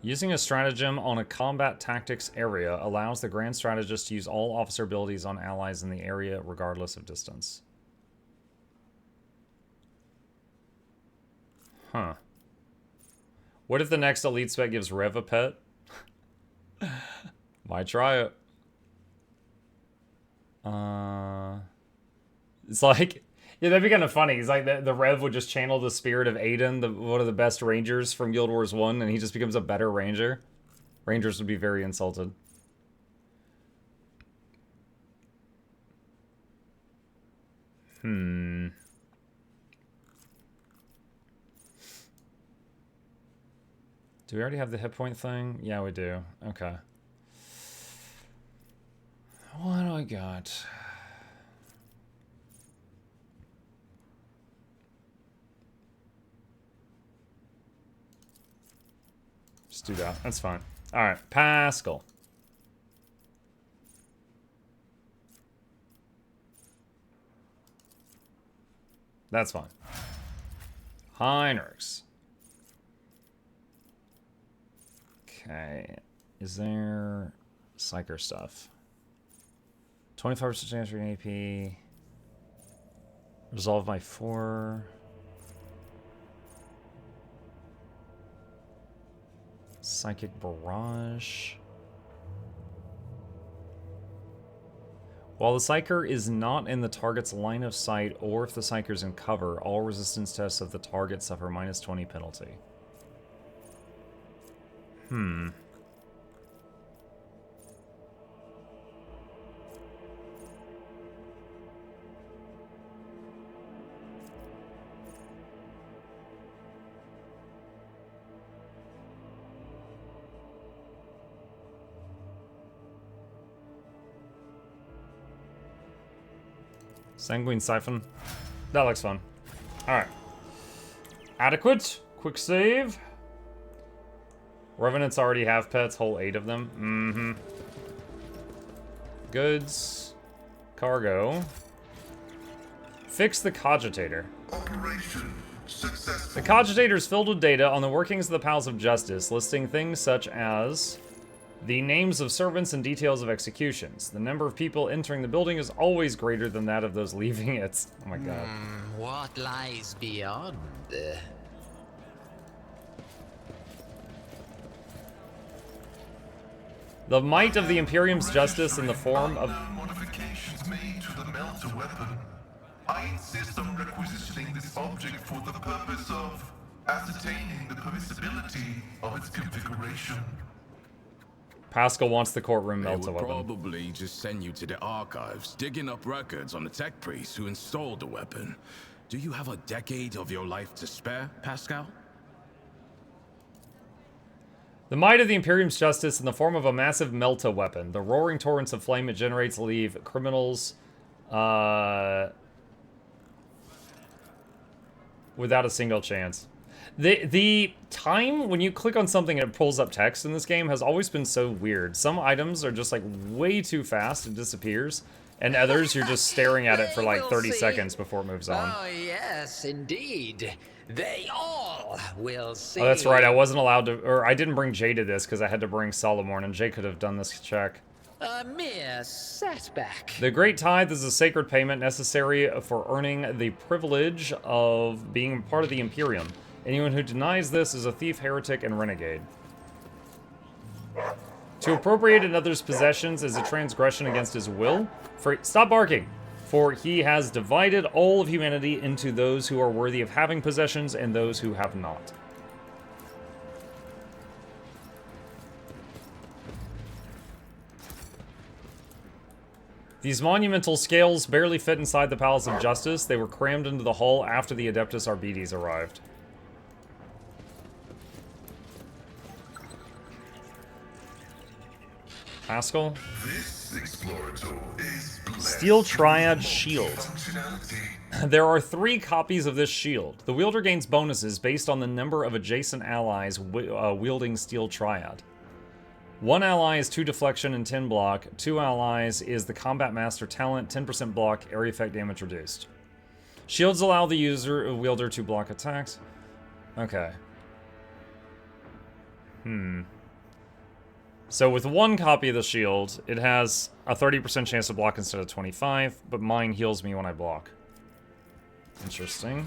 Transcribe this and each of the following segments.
Using a stratagem on a combat tactics area allows the Grand Strategist to use all officer abilities on allies in the area regardless of distance. Huh. What if the next elite spec gives Rev a pet? Might try it. It's like, yeah, that'd be kind of funny. It's like the Rev would just channel the spirit of Aiden, one of the best rangers from Guild Wars 1, and he just becomes a better ranger. Rangers would be very insulted. Do we already have the hit point thing? Yeah, we do. Okay. What do I got? Just do that. That's fine. Alright, Pascal. That's fine. Heinrichs. Okay. Is there Psyker stuff? 25% chance for AP. Resolve by 4. Psychic Barrage. While the Psyker is not in the target's line of sight, or if the Psyker's in cover, all resistance tests of the target suffer -20 penalty. Sanguine Siphon. That looks fun. Alright. Adequate. Quick save. Revenants already have pets. Whole 8 of them. Goods. Cargo. Fix the Cogitator. Operation successful. The Cogitator is filled with data on the workings of the Palace of Justice, listing things such as the names of servants and details of executions. The number of people entering the building is always greater than that of those leaving it. Oh my god. What lies beyond? The might of the Imperium's justice in the form of... modifications made to the melter weapon. I insist on requisitioning this object for the purpose of ascertaining the permissibility of its configuration. Pascal wants the courtroom They melter would weapon. probably just send you to the archives, digging up records on the tech priest who installed the weapon. Do you have a decade of your life to spare, Pascal? The might of the Imperium's justice in the form of a massive melta weapon. The roaring torrents of flame it generates leave criminals without a single chance. The time when you click on something and it pulls up text in this game has always been so weird. Some items are just like way too fast, it disappears. And others, you're just staring at it for like 30 seconds before it moves on. Oh, yes, indeed. They all will see. Oh, that's right. I wasn't allowed to, or I didn't bring Jay to this because I had to bring Solomon, and Jay could have done this check. A mere setback. The Great Tithe is a sacred payment necessary for earning the privilege of being part of the Imperium. Anyone who denies this is a thief, heretic, and renegade. To appropriate another's possessions is a transgression against his will. Stop barking! For he has divided all of humanity into those who are worthy of having possessions and those who have not. These monumental scales barely fit inside the Palace of Justice. They were crammed into the hull after the Adeptus Arbites arrived. Pascal? This explorator is blessed Steel Triad Shield. functionality. There are 3 copies of this shield. The wielder gains bonuses based on the number of adjacent allies wielding Steel Triad. 1 ally is 2 deflection and 10 block. 2 allies is the Combat Master talent, 10% block, area effect damage reduced. Shields allow the wielder to block attacks. Okay. So with one copy of the shield, it has a 30% chance to block instead of 25, but mine heals me when I block. Interesting.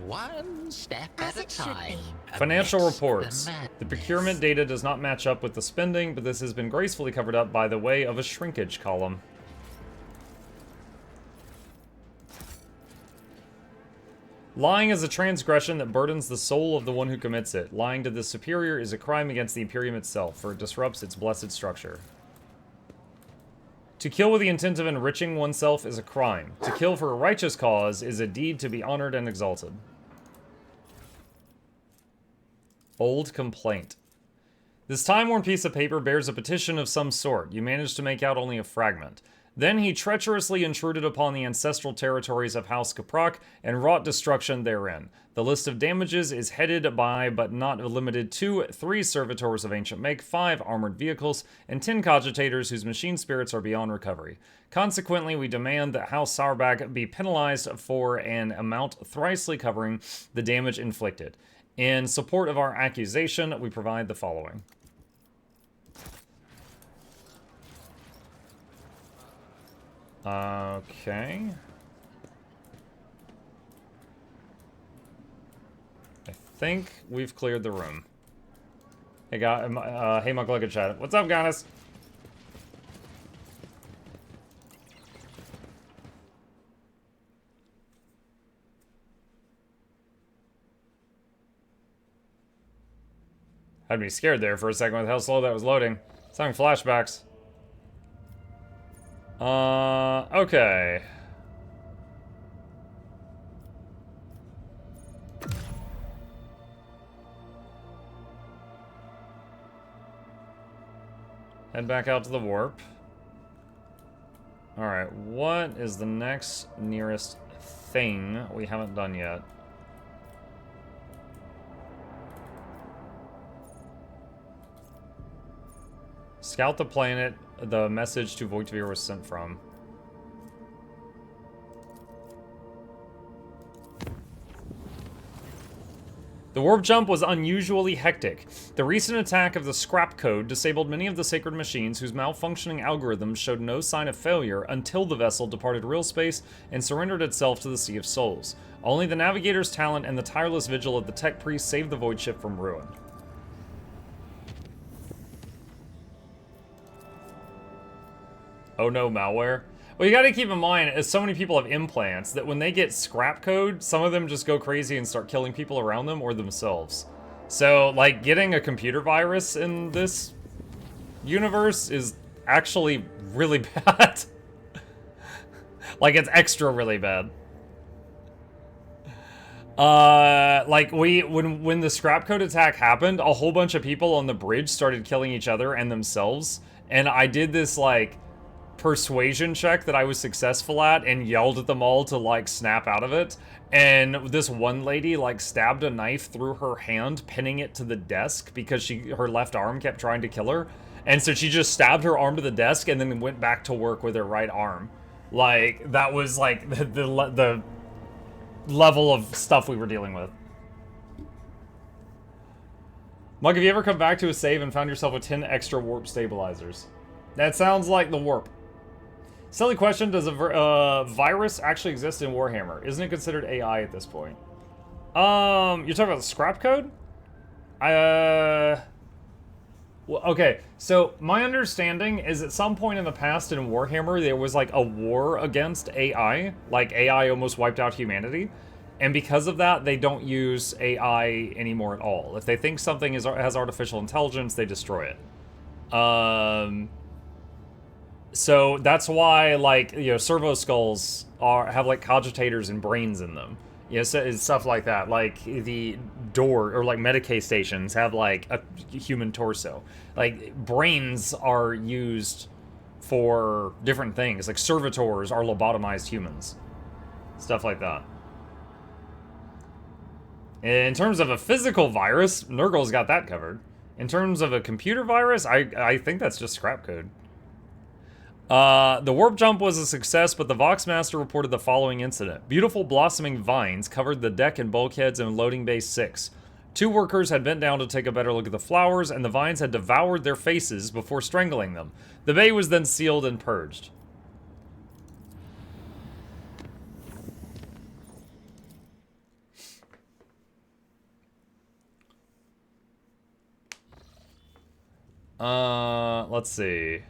One step at a time. Financial amidst reports. the The madness. procurement data does not match up with the spending, but this has been gracefully covered up by the way of a shrinkage column. Lying is a transgression that burdens the soul of the one who commits it. Lying to the superior is a crime against the Imperium itself, for it disrupts its blessed structure. To kill with the intent of enriching oneself is a crime. To kill for a righteous cause is a deed to be honored and exalted. Old complaint. This time-worn piece of paper bears a petition of some sort. You manage to make out only a fragment. Then he treacherously intruded upon the ancestral territories of House Caproc and wrought destruction therein. The list of damages is headed by, but not limited to, 3 servitors of ancient make, 5 armored vehicles, and 10 cogitators whose machine spirits are beyond recovery. Consequently, we demand that House Sauerbach be penalized for an amount thricely covering the damage inflicted. In support of our accusation, we provide the following. Okay. I think we've cleared the room. Hey, hey, Mukluk and chat. What's up, Ganis? Had me scared there for a second with how slow that was loading. It's having flashbacks. Okay. Head back out to the warp. Alright, what is the next nearest thing we haven't done yet? Scout the planet the message to Voitvir was sent from. The warp jump was unusually hectic. The recent attack of the scrap code disabled many of the sacred machines whose malfunctioning algorithms showed no sign of failure until the vessel departed real space and surrendered itself to the Sea of Souls. Only the navigator's talent and the tireless vigil of the tech priest saved the void ship from ruin. Oh no, malware. Well, you gotta keep in mind, as so many people have implants, that when they get scrap code, some of them just go crazy and start killing people around them or themselves. So, like, getting a computer virus in this universe is actually really bad. Like, it's extra really bad. Like, when the scrap code attack happened, a whole bunch of people on the bridge started killing each other and themselves. And I did this, like, persuasion check that I was successful at and yelled at them all to, like, snap out of it. And this one lady, like, stabbed a knife through her hand, pinning it to the desk because her left arm kept trying to kill her. And so she just stabbed her arm to the desk and then went back to work with her right arm. Like, that was, like, the level of stuff we were dealing with. Mug, have you ever come back to a save and found yourself with 10 extra warp stabilizers? That sounds like the warp. Silly question, does a virus actually exist in Warhammer? Isn't it considered AI at this point? You're talking about the scrap code? Well, okay, so my understanding is at some point in the past in Warhammer, there was like a war against AI. Like AI almost wiped out humanity. And because of that, they don't use AI anymore at all. If they think something has artificial intelligence, they destroy it. So that's why, like, you know, servo skulls have like cogitators and brains in them. You know, so it's stuff like that. Like the door or like Medicae stations have like a human torso. Like brains are used for different things. Like servitors are lobotomized humans. Stuff like that. In terms of a physical virus, Nurgle's got that covered. In terms of a computer virus, I think that's just scrap code. The warp jump was a success, but the Voxmaster reported the following incident. Beautiful blossoming vines covered the deck and bulkheads in loading bay 6. Two workers had bent down to take a better look at the flowers, and the vines had devoured their faces before strangling them. The bay was then sealed and purged. Let's see.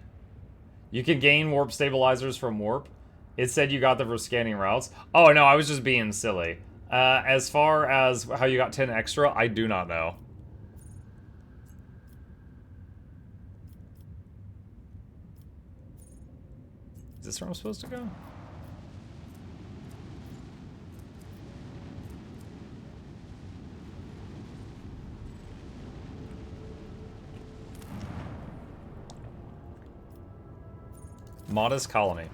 You can gain warp stabilizers from warp. It said you got them for scanning routes. Oh, no, I was just being silly. As far as how you got 10 extra, I do not know. Is this where I'm supposed to go? Modest colony.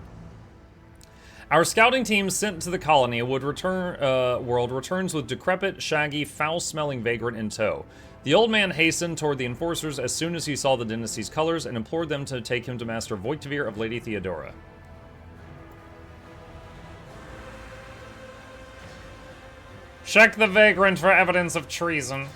Our scouting team sent to the colony would world returns with decrepit, shaggy, foul-smelling vagrant in tow. The old man hastened toward the enforcers as soon as he saw the dynasty's colors and implored them to take him to Master Voitvir of Lady Theodora. Check the vagrant for evidence of treason.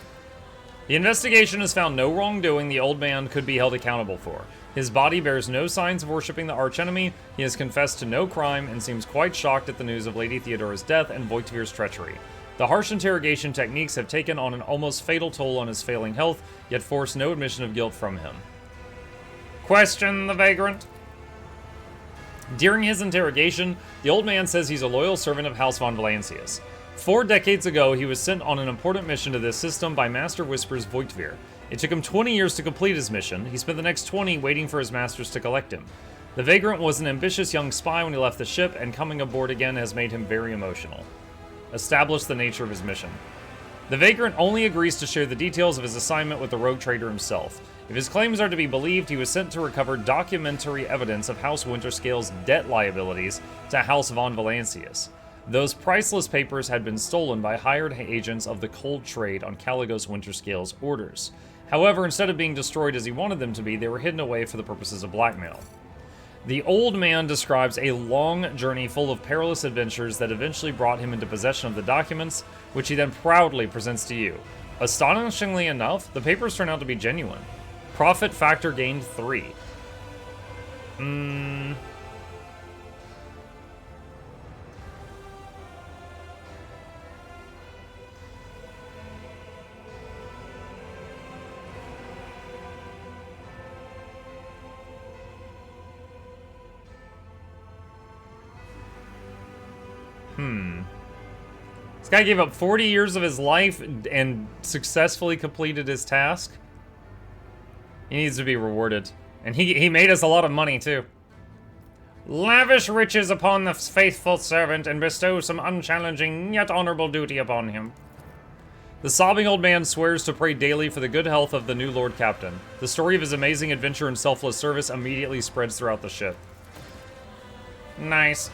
The investigation has found no wrongdoing the old man could be held accountable for. His body bears no signs of worshipping the archenemy, he has confessed to no crime, and seems quite shocked at the news of Lady Theodora's death and Voitvir's treachery. The harsh interrogation techniques have taken on an almost fatal toll on his failing health, yet force no admission of guilt from him. Question the vagrant. During his interrogation, the old man says he's a loyal servant of House von Valancius. 4 decades ago, he was sent on an important mission to this system by Master Whisper's Voitvir. It took him 20 years to complete his mission. He spent the next 20 waiting for his masters to collect him. The vagrant was an ambitious young spy when he left the ship, and coming aboard again has made him very emotional. Establish the nature of his mission. The vagrant only agrees to share the details of his assignment with the rogue trader himself. If his claims are to be believed, he was sent to recover documentary evidence of House Winterscale's debt liabilities to House von Valancius. Those priceless papers had been stolen by hired agents of the cold trade on Caligos Winterscale's orders. However, instead of being destroyed as he wanted them to be, they were hidden away for the purposes of blackmail. The old man describes a long journey full of perilous adventures that eventually brought him into possession of the documents, which he then proudly presents to you. Astonishingly enough, the papers turn out to be genuine. Profit factor gained 3. This guy gave up 40 years of his life and successfully completed his task. He needs to be rewarded. And he made us a lot of money, too. Lavish riches upon the faithful servant and bestow some unchallenging yet honorable duty upon him. The sobbing old man swears to pray daily for the good health of the new Lord Captain. The story of his amazing adventure and selfless service immediately spreads throughout the ship. Nice.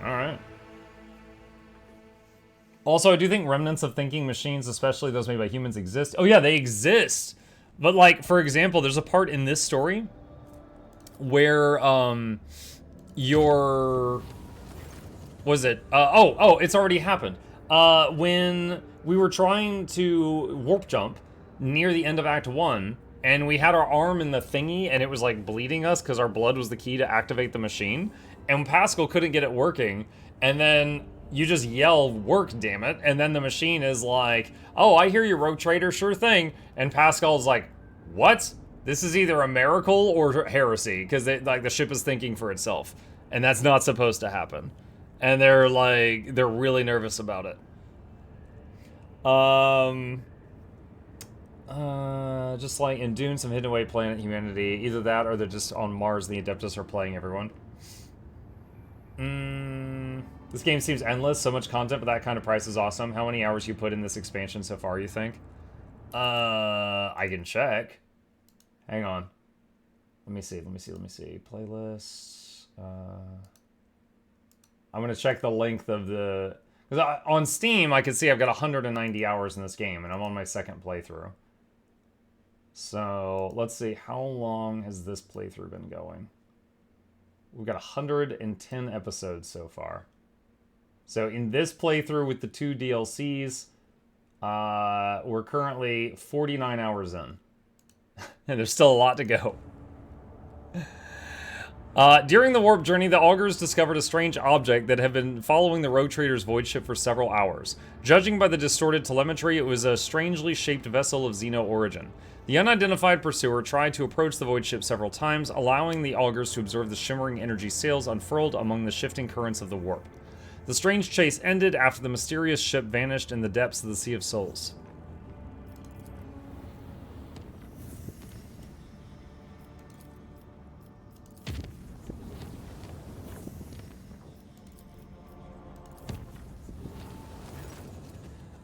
Alright. Also, I do think remnants of thinking machines, especially those made by humans, exist. Oh yeah, they exist! But like, for example, there's a part in this story where, it's already happened. When we were trying to warp jump near the end of Act 1, and we had our arm in the thingy, and it was like bleeding us because our blood was the key to activate the machine. And Pascal couldn't get it working, and then you just yell, "Work, damn it!" And then the machine is like, "Oh, I hear you, rogue trader, sure thing." And Pascal's like, "What? This is either a miracle or heresy," because like the ship is thinking for itself, and that's not supposed to happen. And they're really nervous about it. Just like in Dune, some hidden away planet humanity. Either that, or they're just on Mars. The Adeptus are playing everyone. This game seems endless. So much content, but that kind of price is awesome. How many hours you put in this expansion so far, you think? I can check. Hang on. Let me see. Playlists. I'm going to check the length of the... Because on Steam, I can see I've got 190 hours in this game, and I'm on my second playthrough. So, let's see. How long has this playthrough been going? We've got 110 episodes so far. So in this playthrough with the 2 DLCs, we're currently 49 hours in. And there's still a lot to go. During the warp journey, the augurs discovered a strange object that had been following the Rogue Trader's void ship for several hours. Judging by the distorted telemetry, it was a strangely shaped vessel of Xeno origin. The unidentified pursuer tried to approach the void ship several times, allowing the augurs to observe the shimmering energy sails unfurled among the shifting currents of the warp. The strange chase ended after the mysterious ship vanished in the depths of the Sea of Souls.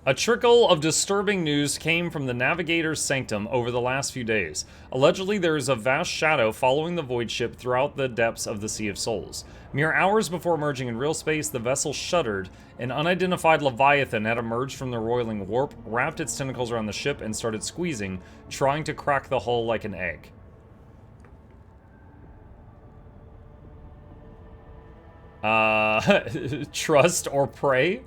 A trickle of disturbing news came from the Navigator's sanctum over the last few days. Allegedly, there is a vast shadow following the void ship throughout the depths of the Sea of Souls. Mere hours before emerging in real space, the vessel shuddered. An unidentified leviathan had emerged from the roiling warp, wrapped its tentacles around the ship, and started squeezing, trying to crack the hull like an egg. Trust or pray?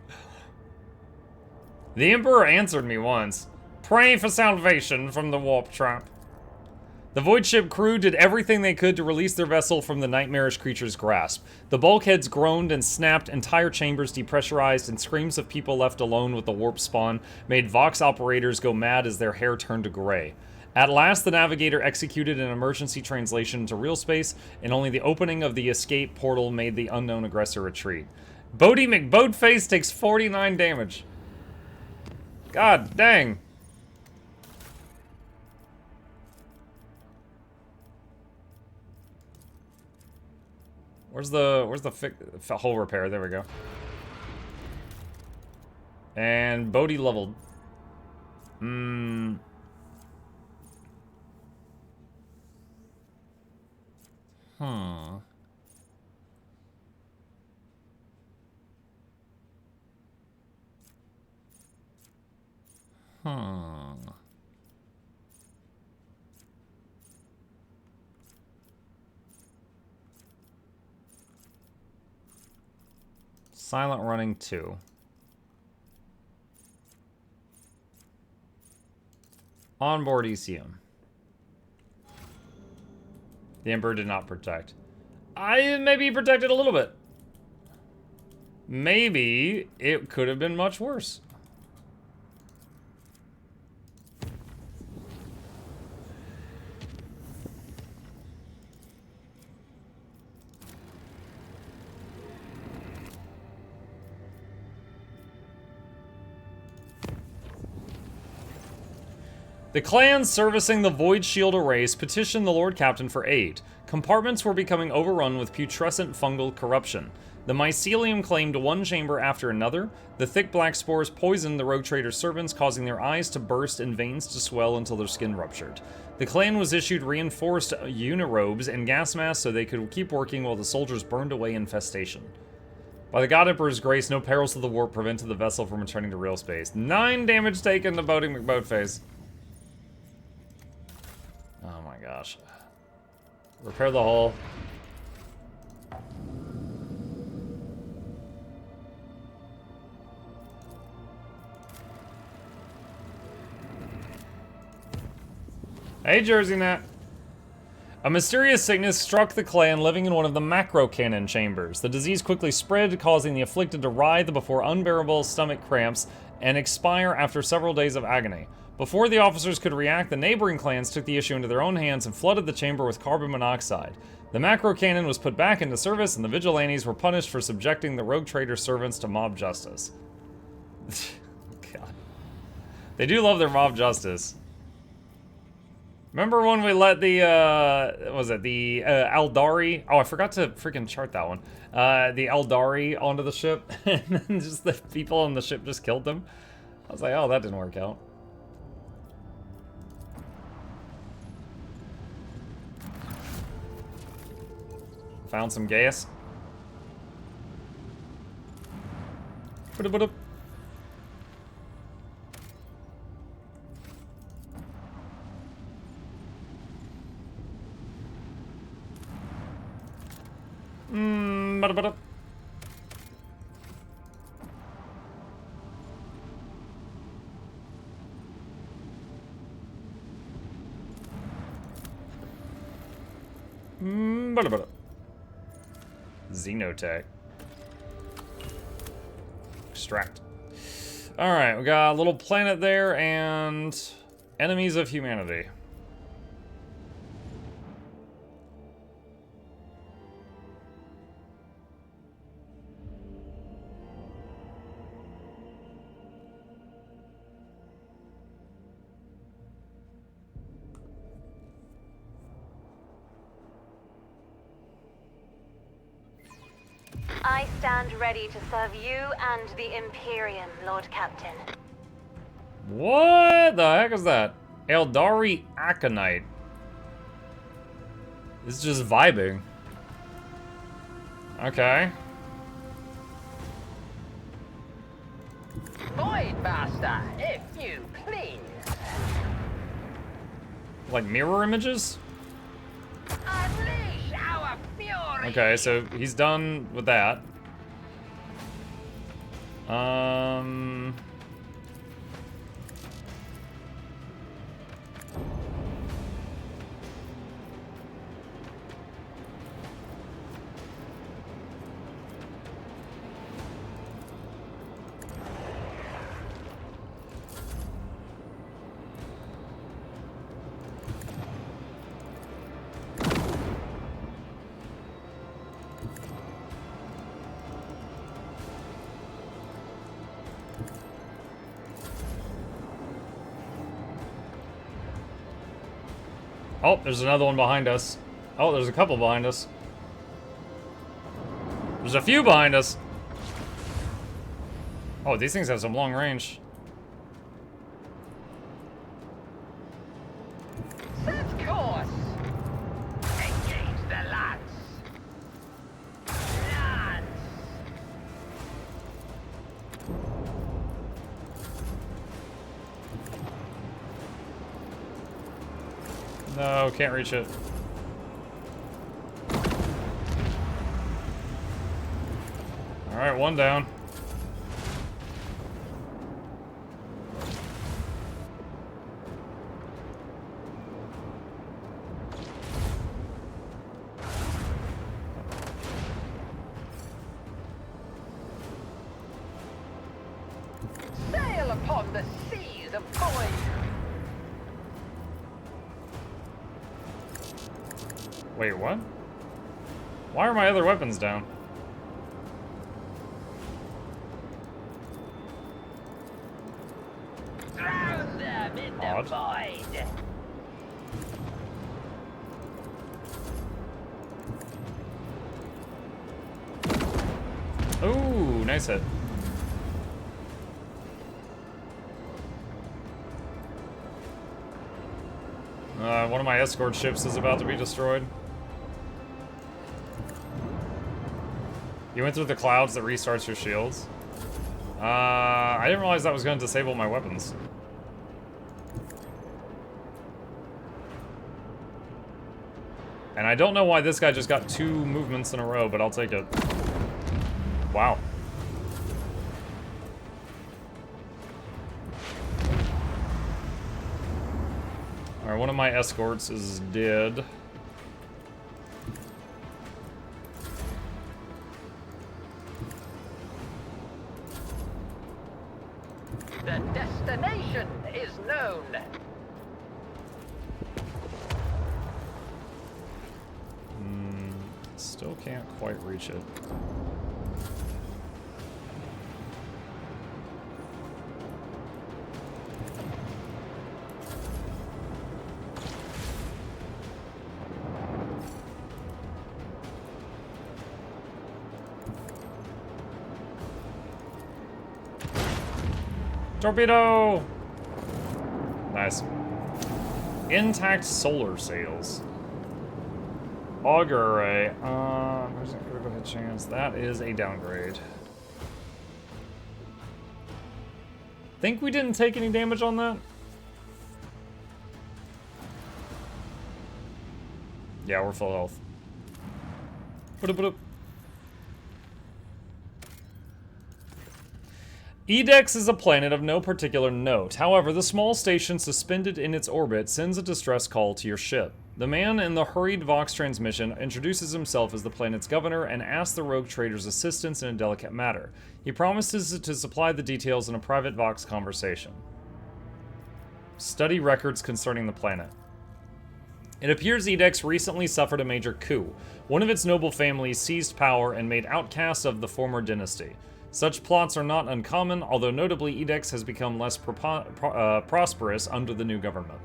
The Emperor answered me once. Pray for salvation from the warp trap. The void ship crew did everything they could to release their vessel from the nightmarish creature's grasp. The bulkheads groaned and snapped, entire chambers depressurized, and screams of people left alone with the warp spawn made Vox operators go mad as their hair turned to gray. At last, the Navigator executed an emergency translation into real space, and only the opening of the escape portal made the unknown aggressor retreat. Bodie McBoatface takes 49 damage. God dang. Where's the hull repair? There we go. And Bodhi leveled. Huh. Silent running 2. Onboard ECM. The Emperor did not protect. Maybe he protected a little bit. Maybe it could have been much worse. The clans servicing the Void Shield arrays petitioned the Lord Captain for aid. Compartments were becoming overrun with putrescent fungal corruption. The mycelium claimed one chamber after another. The thick black spores poisoned the Rogue Trader's servants, causing their eyes to burst and veins to swell until their skin ruptured. The clan was issued reinforced unirobes and gas masks so they could keep working while the soldiers burned away infestation. By the God Emperor's grace, no perils of the warp prevented the vessel from returning to real space. 9 damage taken to Bodie McBoatface. Oh my gosh. Repair the hull. Hey, Jersey Nat. A mysterious sickness struck the clan living in one of the macro cannon chambers. The disease quickly spread, causing the afflicted to writhe before unbearable stomach cramps and expire after several days of agony. Before the officers could react, the neighboring clans took the issue into their own hands and flooded the chamber with carbon monoxide. The macro cannon was put back into service, and the vigilantes were punished for subjecting the Rogue Trader servants to mob justice. God. They do love their mob justice. Remember when we let the, Aldari? Oh, I forgot to freaking chart that one. The Aldari onto the ship, and then just the people on the ship just killed them. I was like, oh, that didn't work out. Found some gas. Ba-da-ba-da. Ba-da-ba-da. Xenotech. Extract. Alright, we got a little planet there and enemies of humanity. I stand ready to serve you and the Imperium, Lord Captain. What the heck is that? Eldari Aconite. It's just vibing. Okay. Voidmaster, if you please. Like mirror images? Unleash our fury. Okay, so he's done with that. Oh, there's another one behind us. Oh, there's a couple behind us. There's a few behind us. Oh, these things have some long range. Set course. Engage the lads. Lads. No, can't reach it. Alright, one down. Sail upon the seas of void. Wait, what? Why are my other weapons down? Drown them in the Odd. void. Ooh, nice hit. One of my escort ships is about to be destroyed. You went through the clouds that restarts your shields. I didn't realize that was going to disable my weapons. And I don't know why this guy just got 2 movements in a row, but I'll take it. Wow. Alright, one of my escorts is dead. The destination is known. Still can't quite reach it. Torpedo! Nice. Intact solar sails. Auger array. There's a critical hit chance. That is a downgrade. Think we didn't take any damage on that? Yeah, we're full health. Ba-da-ba-da. Edex is a planet of no particular note. However, the small station suspended in its orbit sends a distress call to your ship. The man in the hurried Vox transmission introduces himself as the planet's governor and asks the rogue trader's assistance in a delicate matter. He promises to supply the details in a private Vox conversation. Study records concerning the planet. It appears Edex recently suffered a major coup. One of its noble families seized power and made outcasts of the former dynasty. Such plots are not uncommon, although notably Edex has become less prosperous under the new government.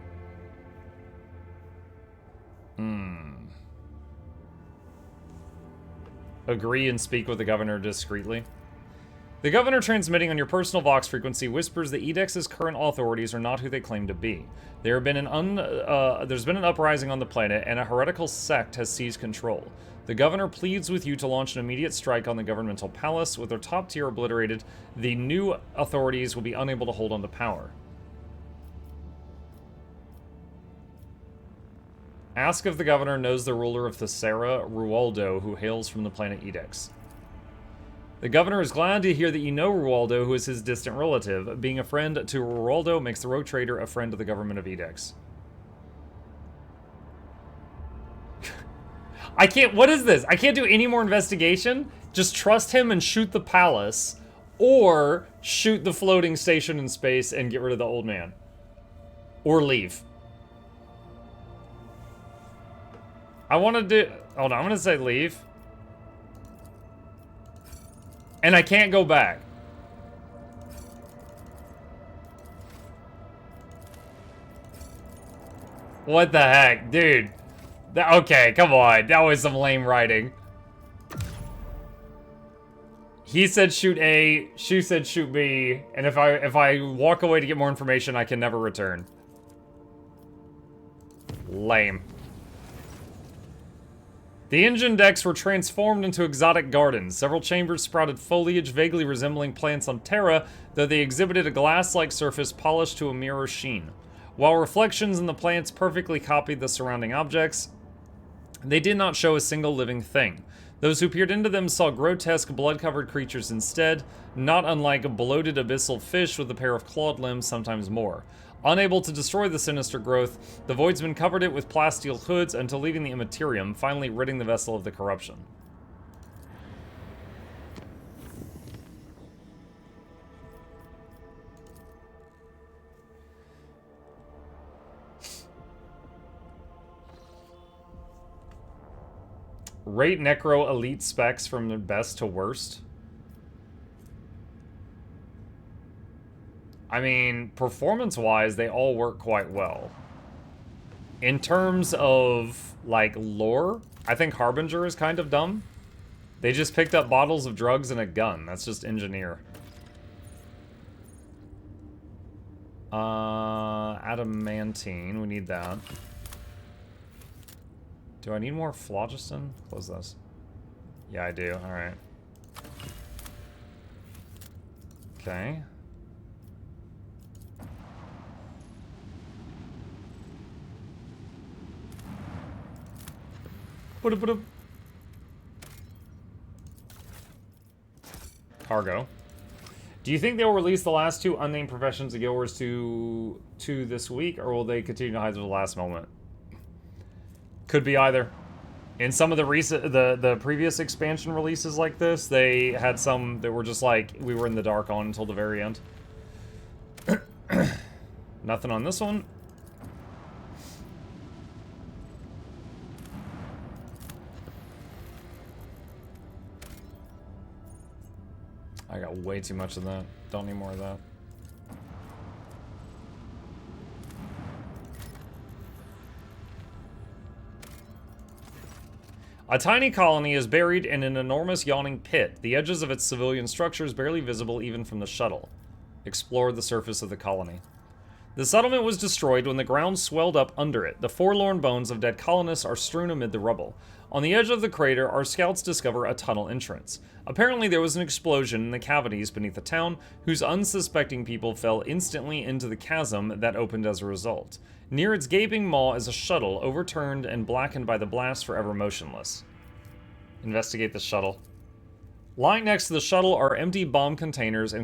Agree and speak with the governor discreetly. The governor transmitting on your personal Vox frequency whispers that Edex's current authorities are not who they claim to be. There's been an uprising on the planet, and a heretical sect has seized control. The governor pleads with you to launch an immediate strike on the governmental palace. With their top tier obliterated, the new authorities will be unable to hold on to power. Ask if the governor knows the ruler of Thessera, Rualdo, who hails from the planet Edex. The governor is glad to hear that you know Rualdo, who is his distant relative. Being a friend to Rualdo makes the rogue trader a friend of the government of Edex. I can't, what is this? I can't do any more investigation? Just trust him and shoot the palace, or shoot the floating station in space and get rid of the old man. Or leave. I want to do, hold on, I'm going to say leave. And I can't go back. What the heck, dude? Okay, come on. That was some lame writing. He said shoot A, she said shoot B, and if I walk away to get more information, I can never return. Lame. The engine decks were transformed into exotic gardens. Several chambers sprouted foliage vaguely resembling plants on Terra, though they exhibited a glass-like surface polished to a mirror sheen. While reflections in the plants perfectly copied the surrounding objects, they did not show a single living thing. Those who peered into them saw grotesque, blood-covered creatures instead, not unlike bloated abyssal fish with a pair of clawed limbs, sometimes more. Unable to destroy the sinister growth, the Voidsman covered it with plasteel hoods until leaving the immaterium, finally ridding the vessel of the corruption. Rate Necro Elite specs from the best to worst. I mean, performance-wise, they all work quite well. In terms of, like, lore, I think Harbinger is kind of dumb. They just picked up bottles of drugs and a gun. That's just engineer. Adamantine, we need that. Do I need more phlogiston? Close this. Yeah, I do. Alright. Okay. Cargo. Do you think they'll release the last two unnamed professions of Guild Wars 2 this week, or will they continue to hide to the last moment? Could be either. In some of the recent, the previous expansion releases like this, they had some that were just like, we were in the dark on until the very end. Nothing on this one. I got way too much of that. Don't need more of that. A tiny colony is buried in an enormous yawning pit, the edges of its civilian structures barely visible even from the shuttle. Explore the surface of the colony. The settlement was destroyed when the ground swelled up under it. The forlorn bones of dead colonists are strewn amid the rubble. On the edge of the crater, our scouts discover a tunnel entrance. Apparently there was an explosion in the cavities beneath the town, whose unsuspecting people fell instantly into the chasm that opened as a result. Near its gaping maw is a shuttle, overturned and blackened by the blast, forever motionless. Investigate the shuttle. Lying next to the shuttle are empty bomb containers and